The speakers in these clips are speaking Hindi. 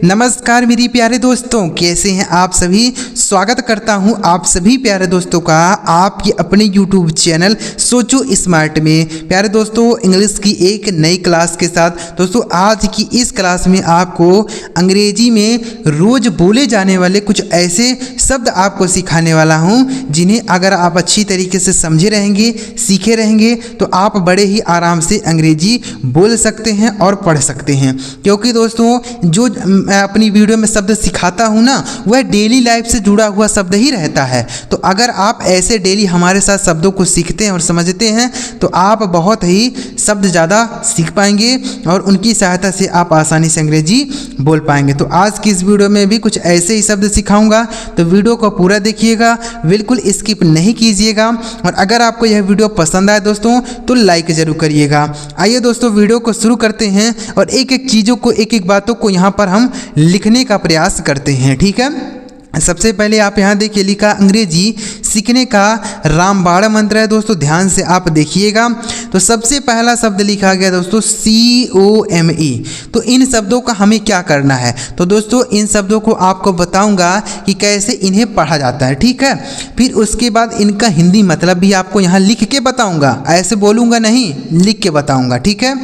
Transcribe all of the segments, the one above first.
नमस्कार मेरी प्यारे दोस्तों, कैसे हैं आप सभी। स्वागत करता हूं आप सभी प्यारे दोस्तों का आपके अपने YouTube चैनल सोचो स्मार्ट में। प्यारे दोस्तों, इंग्लिश की एक नई क्लास के साथ दोस्तों आज की इस क्लास में आपको अंग्रेजी में रोज़ बोले जाने वाले कुछ ऐसे शब्द आपको सिखाने वाला हूं जिन्हें अगर आप अच्छी तरीके से समझे रहेंगे, सीखे रहेंगे तो आप बड़े ही आराम से अंग्रेजी बोल सकते हैं और पढ़ सकते हैं। क्योंकि दोस्तों जो मैं अपनी वीडियो में शब्द सिखाता हूँ ना, वह डेली लाइफ से जुड़ा हुआ शब्द ही रहता है। तो अगर आप ऐसे डेली हमारे साथ शब्दों को सीखते हैं और समझते हैं तो आप बहुत ही शब्द ज़्यादा सीख पाएंगे और उनकी सहायता से आप आसानी से अंग्रेजी बोल पाएंगे। तो आज की इस वीडियो में भी कुछ ऐसे ही शब्द सिखाऊंगा, तो वीडियो को पूरा देखिएगा, बिल्कुल स्किप नहीं कीजिएगा। और अगर आपको यह वीडियो पसंद आए दोस्तों तो लाइक ज़रूर करिएगा। आइए दोस्तों वीडियो को शुरू करते हैं और एक एक चीज़ों को, एक एक बातों को यहाँ पर हम लिखने का प्रयास करते हैं। ठीक है, सबसे पहले आप यहाँ देखिए, लिखा अंग्रेजी सीखने का रामबाण मंत्र है। दोस्तों ध्यान से आप देखिएगा। तो सबसे पहला शब्द लिखा गया दोस्तों COME। तो इन शब्दों का हमें क्या करना है, तो दोस्तों इन शब्दों को आपको बताऊंगा कि कैसे इन्हें पढ़ा जाता है। ठीक है, फिर उसके बाद इनका हिंदी मतलब भी आपको यहाँ लिख के बताऊंगा, ऐसे बोलूँगा नहीं, लिख के बताऊँगा। ठीक है,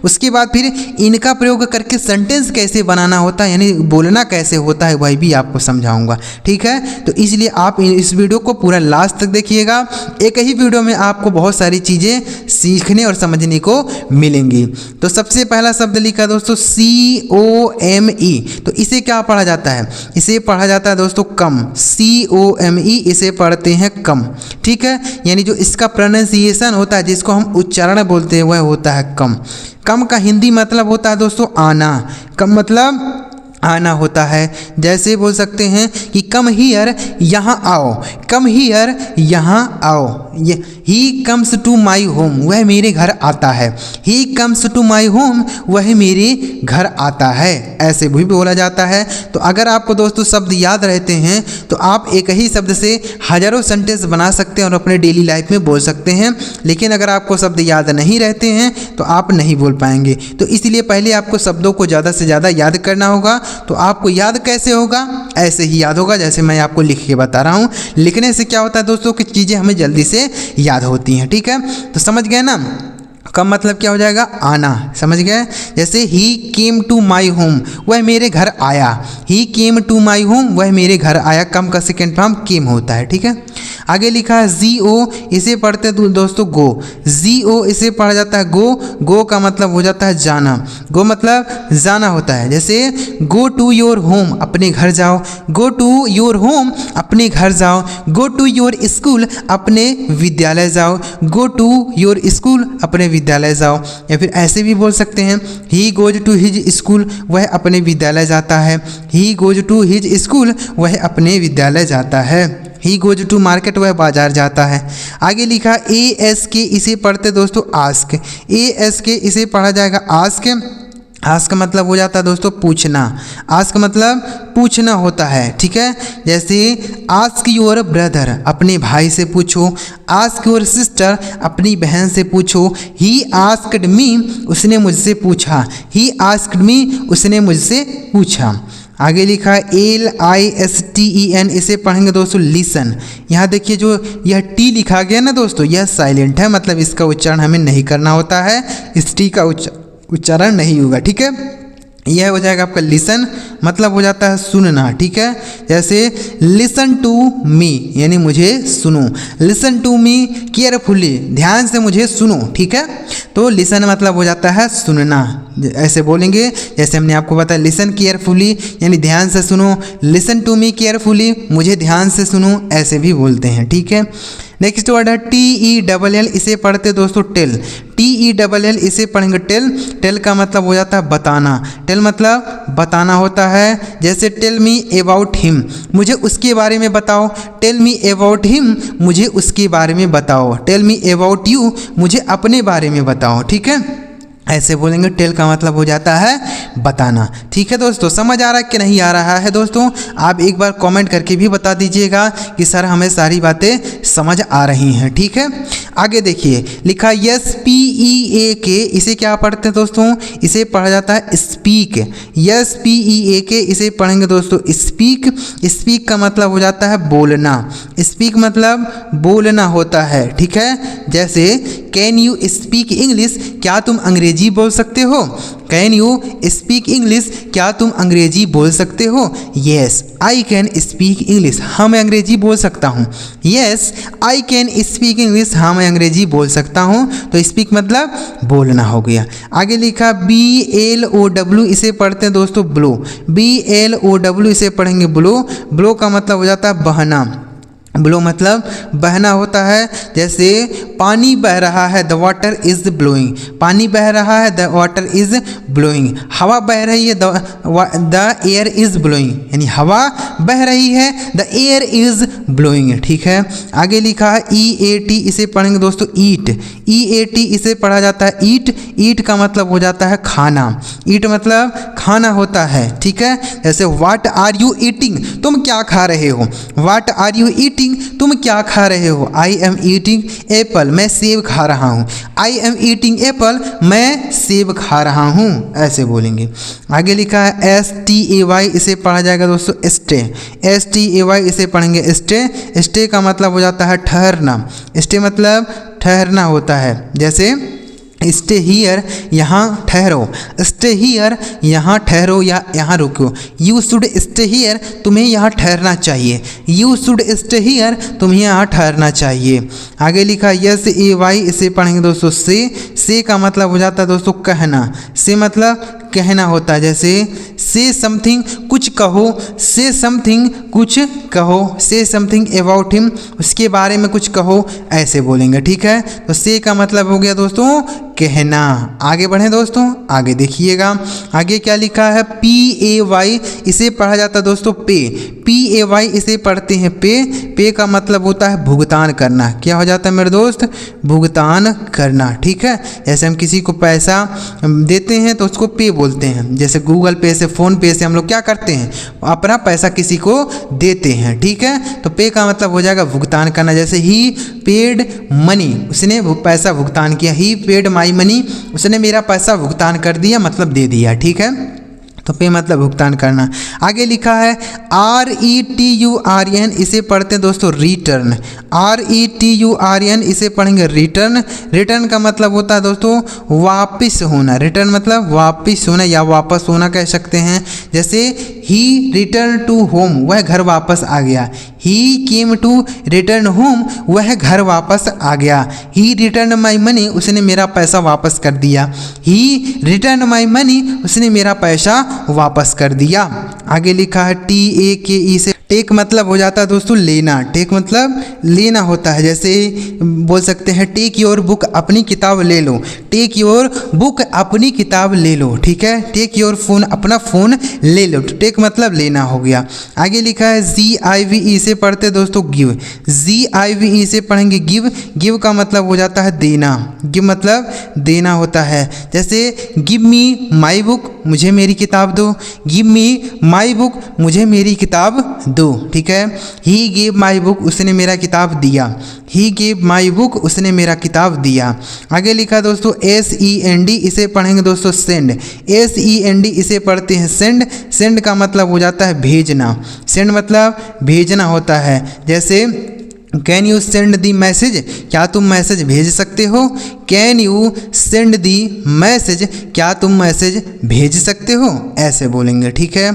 उसके बाद फिर इनका प्रयोग करके सेंटेंस कैसे बनाना होता है, यानी बोलना कैसे होता है, वही भी आपको समझाऊंगा। ठीक है, तो इसलिए आप इस वीडियो को पूरा लास्ट तक देखिएगा। एक ही वीडियो में आपको बहुत सारी चीज़ें सीखने और समझने को मिलेंगी। तो सबसे पहला शब्द लिखा दोस्तों COME। तो इसे क्या पढ़ा जाता है, इसे पढ़ा जाता है दोस्तों कम। COME इसे पढ़ते हैं कम। ठीक है, यानी जो इसका प्रोनाउंसिएशन होता है, जिसको हम उच्चारण बोलते हैं, वह होता है कम। कम का हिंदी मतलब होता है दोस्तों आना। कम मतलब आना होता है। जैसे बोल सकते हैं कि कम हियर, यहाँ आओ। कम हियर, यहाँ आओ। ये he comes to my home, वह मेरे घर आता है। He comes to my home, वह मेरे घर आता है, ऐसे भी बोला जाता है। तो अगर आपको दोस्तों शब्द याद रहते हैं तो आप एक ही शब्द से हजारों सेंटेंस बना सकते हैं और अपने डेली लाइफ में बोल सकते हैं। लेकिन अगर आपको शब्द याद नहीं रहते हैं तो आप नहीं बोल पाएंगे। तो इसलिए पहले आपको शब्दों को ज़्यादा से ज़्यादा याद करना होगा। तो आपको याद कैसे होगा, ऐसे ही याद होगा जैसे मैं आपको लिख के बता रहा हूँ। लिखने से क्या होता है दोस्तों कि चीज़ें हमें जल्दी से याद होती हैं। ठीक है, तो समझ गए ना। कम मतलब क्या हो जाएगा, आना। समझ गए। जैसे ही केम टू माई होम, वह मेरे घर आया। ही केम टू माई होम, वह मेरे घर आया। कम का सेकेंड फॉर्म केम होता है। ठीक है, आगे लिखा है GO। इसे पढ़ते दोस्तों गो। GO इसे पढ़ा जाता है गो। गो का मतलब हो जाता है जाना। गो मतलब जाना होता है। जैसे गो टू योर होम, अपने घर जाओ। गो टू योर होम, अपने घर जाओ। गो टू योर स्कूल, अपने विद्यालय जाओ। गो टू योर स्कूल, अपने विद्यालय जाओ। या फिर ऐसे भी बोल सकते हैं he goes to his school, वह अपने विद्यालय जाता है। He goes to his school, वह अपने विद्यालय जाता है। ही गोज टू मार्केट, वह बाजार जाता है। आगे लिखा ASK। इसे पढ़ते दोस्तों आस्क। ASK इसे पढ़ा जाएगा आस्क। आस्क मतलब हो जाता है दोस्तों पूछना। आस्क मतलब पूछना होता है। ठीक है, जैसे आस्क योर ब्रदर, अपने भाई से पूछो। आस्क योर सिस्टर, अपनी बहन से पूछो। ही आस्क्ड मी, उसने मुझसे पूछा। ही आस्क्ड मी, उसने मुझसे पूछा। आगे लिखा है LISTEN। इसे पढ़ेंगे दोस्तों लिसन। यहाँ देखिए जो यह टी लिखा गया ना दोस्तों, यह साइलेंट है, मतलब इसका उच्चारण हमें नहीं करना होता है। इस टी का उच्चारण नहीं होगा। ठीक है, यह हो जाएगा आपका लिसन, मतलब हो जाता है सुनना। ठीक है, जैसे लिसन टू मी, यानी मुझे सुनो। लिसन टू मी केयरफुली, ध्यान से मुझे सुनो। ठीक है, तो लिसन मतलब हो जाता है सुनना। ऐसे बोलेंगे जैसे हमने आपको बताया, लिसन केयरफुली यानी ध्यान से सुनो। लिसन टू मी केयरफुली, मुझे ध्यान से सुनो, ऐसे भी बोलते हैं। ठीक है, नेक्स्ट वर्ड है TELL। इसे पढ़ते दोस्तों टेल। TELL इसे पढ़ेंगे टेल। टेल का मतलब हो जाता है बताना। टेल मतलब बताना होता है। जैसे टेल मी अबाउट हिम, मुझे उसके बारे में बताओ। टेल मी अबाउट हिम, मुझे उसके बारे में बताओ। टेल मी अबाउट यू, मुझे अपने बारे में बताओ। ठीक है, ऐसे बोलेंगे। टेल का मतलब हो जाता है बताना। ठीक है दोस्तों, समझ आ रहा है कि नहीं आ रहा है दोस्तों? आप एक बार कमेंट करके भी बता दीजिएगा कि सर हमें सारी बातें समझ आ रही हैं। ठीक है, आगे देखिए लिखा SPEAK, इसे क्या पढ़ते हैं दोस्तों? इसे पढ़ा जाता है स्पीक। SPEAK इसे पढ़ेंगे दोस्तों स्पीक। स्पीक का मतलब हो जाता है बोलना। स्पीक मतलब बोलना होता है। ठीक है, जैसे कैन यू स्पीक इंग्लिश, क्या तुम अंग्रेजी बोल सकते हो? कैन यू स्पीक इंग्लिश, क्या तुम अंग्रेजी बोल सकते हो? Yes I can speak English, हाँ मैं अंग्रेजी बोल सकता हूँ। Yes I can speak English, हाँ मैं अंग्रेजी बोल सकता हूँ। तो स्पीक मतलब बोलना हो गया। आगे लिखा BLOW, इसे पढ़ते हैं दोस्तों ब्लो। BLOW इसे पढ़ेंगे ब्लो। ब्लो का मतलब हो जाता है बहना। ब्लो मतलब बहना होता है। जैसे पानी बह रहा है, द वाटर इज ब्लोइंग। पानी बह रहा है, द वाटर इज ब्लोइंग। हवा बह रही है, द एयर इज ब्लोइंग, यानी हवा बह रही है, द एयर इज ब्लोइंग। ठीक है, आगे लिखा है EAT, इसे पढ़ेंगे दोस्तों ईट। EAT इसे पढ़ा जाता है ईट। ईट का मतलब हो जाता है खाना। ईट मतलब खाना होता है। ठीक है, जैसे व्हाट आर यू ईटिंग, तुम क्या खा रहे हो? व्हाट आर यू ईटिंग, तुम क्या खा रहे हो? आई एम ईटिंग एप्पल, मैं सेब खा रहा हूँ। आई एम ईटिंग एप्पल, मैं सेब खा रहा हूँ, ऐसे बोलेंगे। आगे लिखा है STAY, इसे पढ़ा जाएगा दोस्तों स्टे। STAY इसे पढ़ेंगे स्टे। स्टे का मतलब हो जाता है ठहरना। स्टे मतलब ठहरना होता है। जैसे स्टे हियर, यहाँ ठहरो। स्टे हियर, यहाँ ठहरो या यहाँ रुको। यू शुड स्टे हियर, तुम्हें यहाँ ठहरना चाहिए। यू शुड स्टे हियर, तुम्हें यहाँ ठहरना चाहिए। आगे लिखा SAY, इसे पढ़ेंगे दोस्तों से का मतलब हो जाता है दोस्तों कहना। से मतलब कहना होता है। जैसे से समथिंग, कुछ कहो। से समथिंग, कुछ कहो। से समथिंग अबाउट हिम, उसके बारे में कुछ कहो, ऐसे बोलेंगे। ठीक है, तो से का मतलब हो गया दोस्तों कहना। आगे बढ़ें दोस्तों, आगे देखिएगा। आगे क्या लिखा है PAY, इसे पढ़ा जाता है दोस्तों पे। PAY इसे पढ़ते हैं पे। पे का मतलब होता है भुगतान करना। क्या हो जाता है मेरे दोस्त? भुगतान करना। ठीक है, जैसे हम किसी को पैसा देते हैं तो उसको पे बोलते हैं। जैसे गूगल पे से, फ़ोन पे से हम लोग क्या करते हैं? अपना पैसा किसी को देते हैं। ठीक है, तो पे का मतलब हो जाएगा भुगतान करना। जैसे ही पेड मनी, उसने पैसा भुगतान किया। ही पेड माई मनी, उसने मेरा पैसा भुगतान कर दिया, मतलब दे दिया। ठीक है, तो पे मतलब भुगतान करना। आगे लिखा है RETURN, इसे पढ़ते हैं दोस्तों रिटर्न। RETURN इसे पढ़ेंगे रिटर्न। रिटर्न का मतलब होता है दोस्तों वापस होना। रिटर्न मतलब वापस होना या वापस होना कह सकते हैं। जैसे ही रिटर्न टू होम, वह घर वापस आ गया। ही केम टू रिटर्न होम, वह घर वापस आ गया। ही रिटर्न माई मनी, उसने मेरा पैसा वापस कर दिया। ही रिटर्न माई मनी, उसने मेरा पैसा वापस कर दिया। आगे लिखा है TAKE, से टेक मतलब हो जाता है दोस्तों लेना। टेक मतलब लेना होता है। जैसे बोल सकते हैं टेक योर बुक, अपनी किताब ले लो। टेक योर बुक, अपनी किताब ले लो। ठीक है, टेक योर फोन, अपना फ़ोन ले लो। टेक मतलब लेना हो गया। आगे लिखा है GIVE, इसे पढ़ते दोस्तों गिव। GIVE इसे पढ़ेंगे गिव। गिव का मतलब हो जाता है देना। गिव मतलब देना होता है। जैसे गिव मी माई बुक, मुझे मेरी किताब दो। गिव मी माई बुक, मुझे मेरी किताब दो। ठीक है, ही गेव माई बुक, उसने मेरा किताब दिया। ही गेव माई बुक, उसने मेरा किताब दिया। आगे लिखा दोस्तों SEND, इसे पढ़ेंगे दोस्तों सेंड। SEND इसे पढ़ते हैं सेंड। सेंड का मतलब हो जाता है भेजना। सेंड मतलब भेजना होता है। जैसे can you send the message, क्या तुम मैसेज भेज सकते हो? Can you send the message, क्या तुम मैसेज भेज सकते हो? ऐसे बोलेंगे। ठीक है,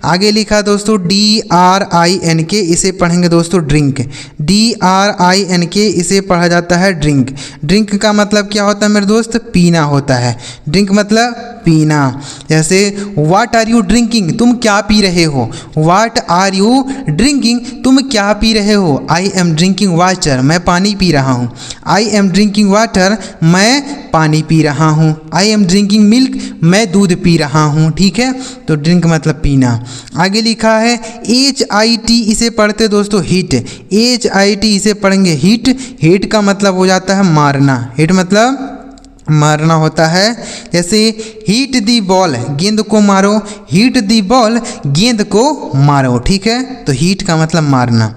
आगे लिखा दोस्तों DRINK, इसे पढ़ेंगे दोस्तों ड्रिंक। DRINK इसे पढ़ा जाता है ड्रिंक। ड्रिंक का मतलब क्या होता है मेरे दोस्त? पीना होता है। ड्रिंक मतलब पीना। जैसे व्हाट आर यू ड्रिंकिंग, तुम क्या पी रहे हो? व्हाट आर यू ड्रिंकिंग, तुम क्या पी रहे हो? आई एम ड्रिंकिंग वाटर, मैं पानी पी रहा हूँ। आई एम ड्रिंकिंग वाटर, मैं पानी पी रहा हूँ। आई एम ड्रिंकिंग मिल्क, मैं दूध पी रहा हूँ। ठीक है, तो ड्रिंक मतलब पीना। आगे लिखा है HIT, इसे पढ़ते दोस्तों हिट। HIT इसे पढ़ेंगे हिट। हिट का मतलब हो जाता है मारना। हिट मतलब मारना होता है। जैसे हीट दी बॉल, गेंद को मारो, हीट दी बॉल, गेंद को मारो, ठीक है। तो हीट का मतलब मारना।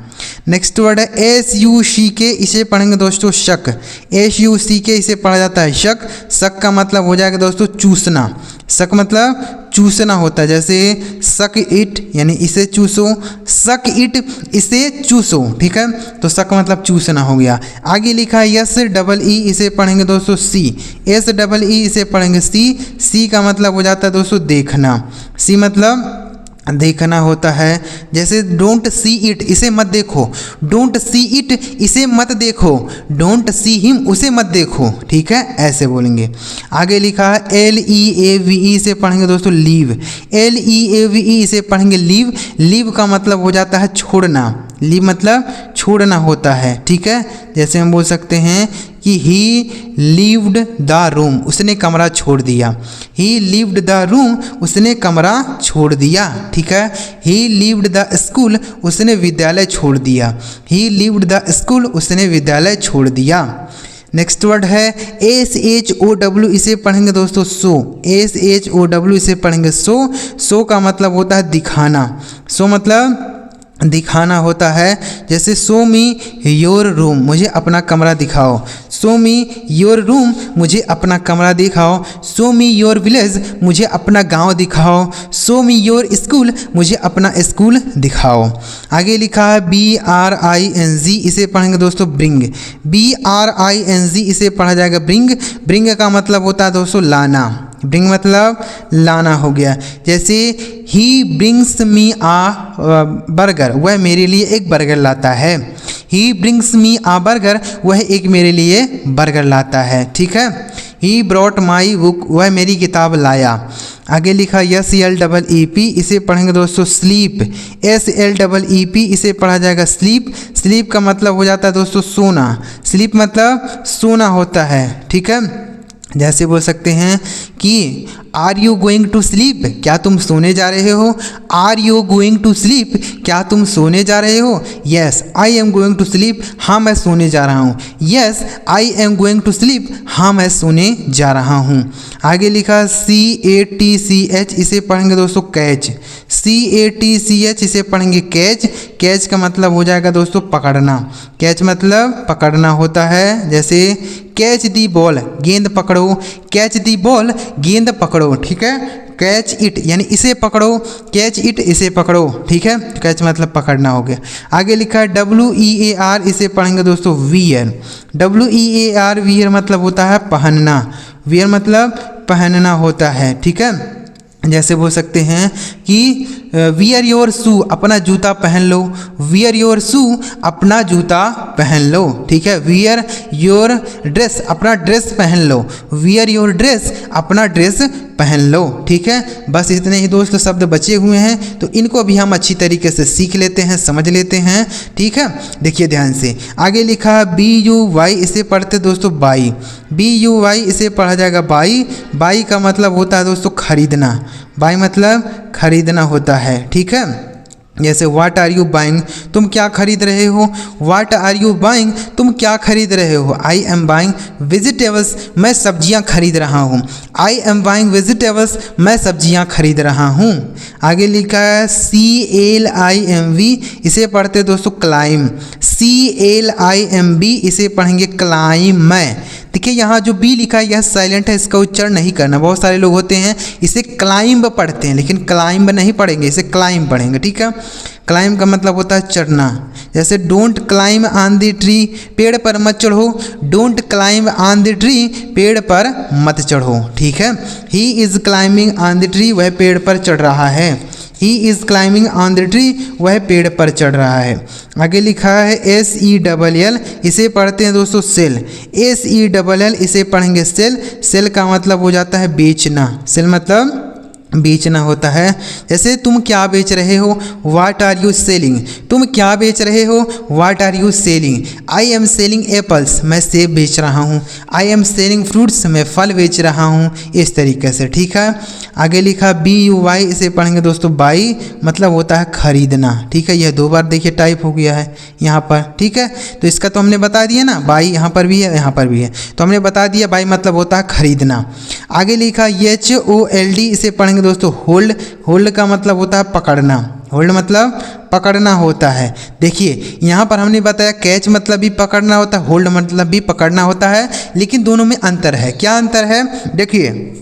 नेक्स्ट वर्ड है SUCK, इसे पढ़ेंगे दोस्तों शक। SUCK इसे पढ़ा जाता है शक। शक का मतलब हो जाएगा दोस्तों चूसना। शक मतलब चूसना होता है। जैसे सक इट यानी इसे चूसो, सक इट इसे चूसो, ठीक है। तो शक मतलब चूसना हो गया। आगे लिखा है SEE, इसे पढ़ेंगे दोस्तों सी। SEE इसे पढ़ेंगे सी। सी का मतलब हो जाता है दोस्तों देखना। सी मतलब देखना होता है। जैसे डोंट सी इट, इसे मत देखो। डोंट सी इट, इसे मत देखो। डोंट सी हिम, उसे मत देखो, ठीक है, ऐसे बोलेंगे। आगे लिखा है LEAVE, इसे पढ़ेंगे दोस्तों लीव। LEAVE इसे पढ़ेंगे लीव। लीव का मतलब हो जाता है छोड़ना। लीव मतलब छोड़ना होता है, ठीक है। जैसे हम बोल सकते हैं कि ही लीव्ड द रूम, उसने कमरा छोड़ दिया। ही लीव्ड द रूम, उसने कमरा छोड़ दिया, ठीक है। ही लीव्ड द स्कूल, उसने विद्यालय छोड़ दिया। ही लीव्ड द स्कूल, उसने विद्यालय छोड़ दिया। नेक्स्ट वर्ड है SHOW, इसे पढ़ेंगे दोस्तों शो। SHOW इसे पढ़ेंगे शो। शो का मतलब होता है दिखाना। शो मतलब दिखाना होता है। जैसे शो मी योर रूम, मुझे अपना कमरा दिखाओ। शो मी योर रूम, मुझे अपना कमरा दिखाओ। शो मी योर विलेज, मुझे अपना गांव दिखाओ। शो मी योर स्कूल, मुझे अपना स्कूल दिखाओ। आगे लिखा है BRING, इसे पढ़ेंगे दोस्तों ब्रिंग। BRING इसे पढ़ा जाएगा ब्रिंग। ब्रिंग का मतलब होता है दोस्तों लाना। ब्रिंग मतलब लाना हो गया। जैसे he brings me uh burger, वह मेरे लिए एक बर्गर लाता है। He brings me uh burger, वह एक मेरे लिए बर्गर लाता है, ठीक है। ही ब्रॉट माई बुक, वह मेरी किताब लाया। आगे लिखा SLEEP, इसे पढ़ेंगे दोस्तों स्लीप। SLEEP इसे पढ़ा जाएगा स्लीप। स्लीप का मतलब हो जाता है दोस्तों सोना। स्लीप मतलब सोना होता है, ठीक है। जैसे बोल सकते हैं कि are you going to sleep, क्या तुम सोने जा रहे हो। Are you going to sleep, क्या तुम सोने जा रहे हो। Yes I am going to sleep, हाँ मैं सोने जा रहा हूँ। Yes I am going to sleep, हाँ मैं सोने जा रहा हूँ। आगे लिखा CATCH, इसे पढ़ेंगे दोस्तों कैच। CATCH इसे पढ़ेंगे कैच। कैच का मतलब हो जाएगा दोस्तों पकड़ना। कैच मतलब पकड़ना होता है। जैसे कैच दी बॉल, गेंद पकड़ो। कैच दी बॉल, गेंद पकड़ो, ठीक है। कैच इट यानी इसे पकड़ो। कैच इट, इसे पकड़ो, ठीक है। कैच मतलब पकड़ना हो गया। आगे लिखा है WEAR, इसे पढ़ेंगे दोस्तों वियर। WEAR, वियर मतलब होता है पहनना। वियर मतलब पहनना होता है, ठीक है। जैसे बोल सकते हैं कि वियर योर शू, अपना जूता पहन लो। वियर योर शू, अपना जूता पहन लो, ठीक है। वियर योर ड्रेस, अपना ड्रेस पहन लो। वियर योर ड्रेस, अपना ड्रेस पहन लो, ठीक है। बस इतने ही दोस्तों शब्द बचे हुए हैं, तो इनको भी हम अच्छी तरीके से सीख लेते हैं, समझ लेते हैं, ठीक है। देखिए ध्यान से, आगे लिखा है BUY, इसे पढ़ते दोस्तों बाई। BUY इसे पढ़ा जाएगा बाई। बाई का मतलब होता है दोस्तों खरीदना। बाई मतलब खरीदना होता है, ठीक है। जैसे व्हाट आर यू बाइंग, तुम क्या खरीद रहे हो। व्हाट आर यू बाइंग, तुम क्या खरीद रहे हो। आई एम बाइंग वेजिटेबल्स, मैं सब्जियां खरीद रहा हूँ। आई एम बाइंग वेजिटेबल्स, मैं सब्जियां खरीद रहा हूँ। आगे लिखा है CLIMB, इसे पढ़ते दोस्तों क्लाइम। CLIMB इसे पढ़ेंगे क्लाइम। मैं देखिए यहाँ जो बी लिखा है यह साइलेंट है, इसका उच्चारण नहीं करना। बहुत सारे लोग होते हैं इसे क्लाइंब पढ़ते हैं, लेकिन क्लाइंब नहीं पढ़ेंगे, इसे क्लाइंब पढ़ेंगे, ठीक है। क्लाइंब का मतलब होता है चढ़ना। जैसे don't climb on the tree, पेड़ पर मत चढ़ो। Don't climb on the tree, पेड़ पर मत चढ़ो, ठीक है। He is climbing on the tree, वह पेड़ पर चढ़ रहा है। He is climbing on the tree, वह पेड़ पर चढ़ रहा है। आगे लिखा है SELL, इसे पढ़ते हैं दोस्तों सेल। SELL इसे पढ़ेंगे सेल। सेल का मतलब हो जाता है बेचना। सेल मतलब बेचना होता है। जैसे तुम क्या बेच रहे हो, वाट आर यू सेलिंग, तुम क्या बेच रहे हो, what are you selling. I am selling apples, मैं सेब बेच रहा हूँ। आई एम सेलिंग फ्रूट्स, मैं फल बेच रहा हूँ। इस तरीके से, ठीक है। आगे लिखा BUY, इसे पढ़ेंगे दोस्तों बाई मतलब होता है खरीदना, ठीक है। यह 2 बार देखिए टाइप हो गया है यहाँ पर, ठीक है। तो इसका तो हमने बता दिया ना, बाई यहाँ पर भी है यहाँ पर भी है, तो हमने बता दिया बाई मतलब होता है खरीदना। आगे लिखा HOLD, इसे पढ़ेंगे दोस्तों होल्ड। होल्ड का मतलब होता है पकड़ना, होल्ड मतलब पकड़ना होता है। देखिए यहाँ पर हमने बताया कैच मतलब भी पकड़ना होता है, होल्ड मतलब भी पकड़ना होता है, लेकिन दोनों में अंतर है। क्या अंतर है, देखिए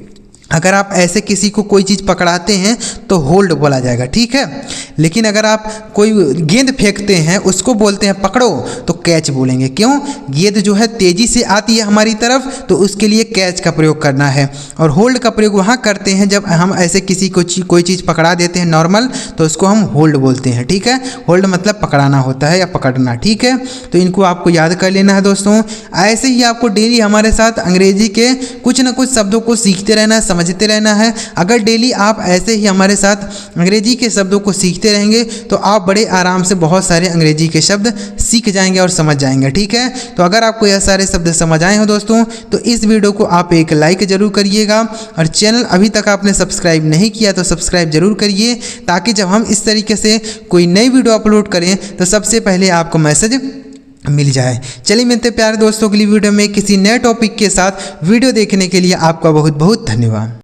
अगर आप ऐसे किसी को कोई चीज़ पकड़ाते हैं तो होल्ड बोला जाएगा, ठीक है। लेकिन अगर आप कोई गेंद फेंकते हैं उसको बोलते हैं पकड़ो तो कैच बोलेंगे। क्यों, गेंद जो है तेज़ी से आती है हमारी तरफ तो उसके लिए कैच का प्रयोग करना है, और होल्ड का प्रयोग वहाँ करते हैं जब हम ऐसे किसी को कोई चीज़ पकड़ा देते हैं नॉर्मल, तो उसको हम होल्ड बोलते हैं, ठीक है। होल्ड मतलब पकड़ाना होता है या पकड़ना, ठीक है। तो इनको आपको याद कर लेना है दोस्तों। ऐसे ही आपको डेली हमारे साथ अंग्रेजी के कुछ ना कुछ शब्दों को सीखते रहना है, समझते रहना है। अगर डेली आप ऐसे ही हमारे साथ अंग्रेजी के शब्दों को सीखते रहेंगे तो आप बड़े आराम से बहुत सारे अंग्रेजी के शब्द सीख जाएंगे और समझ जाएंगे, ठीक है। तो अगर आपको यह सारे शब्द समझ आए हो दोस्तों तो इस वीडियो को आप एक लाइक जरूर करिएगा, और चैनल अभी तक आपने सब्सक्राइब नहीं किया तो सब्सक्राइब जरूर करिए, ताकि जब हम इस तरीके से कोई नई वीडियो अपलोड करें तो सबसे पहले आपको मैसेज मिल जाए। चलिए मिलते हैं प्यारे दोस्तों अगली वीडियो में किसी नए टॉपिक के साथ। वीडियो देखने के लिए आपका बहुत बहुत धन्यवाद।